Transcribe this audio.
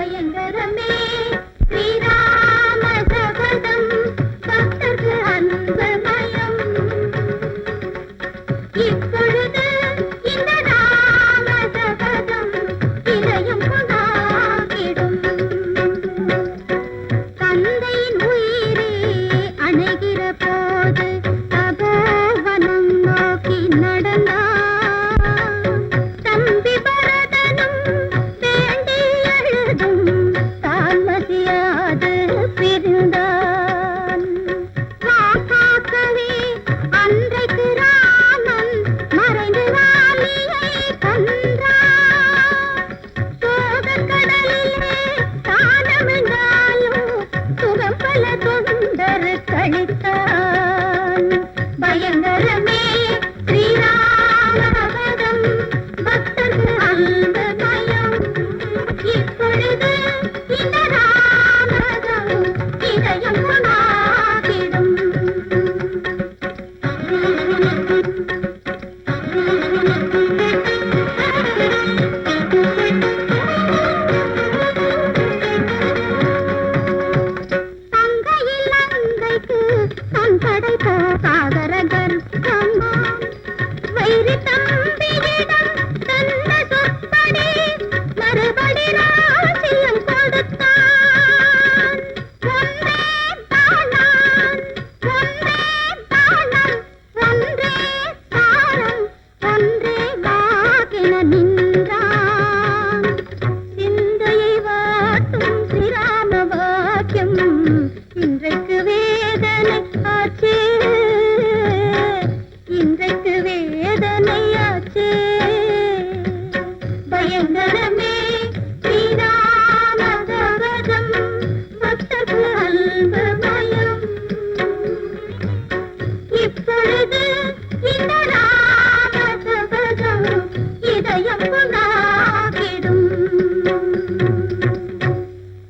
பயங்கரமே ஸ்ரீராம சபதம் பக்தர்க்கு அன்பமயம். இப்பொழுது இந்த ராம சபதம் இதயம் புகாக்கிடும். தந்தையின் உயிரே அணைகிற போது தபோவனம் நோக்கி நடந்தான். தம்பி பரதனும் வேண்டி எழுதும் தாமதியாது பிரிந்தான். வாக்காக்கவே அன்றைக்கு ராமன் மறைந்து வாலியை கன்றான். சோகக் கடலிலே தானமிழ்ந்தாலும் சுகம் பல தொண்டர் கழித்தான். பயங்கரமே ஸ்ரீராமபதம் பக்தர்க்கு அன்பமயம். இப்பொழுது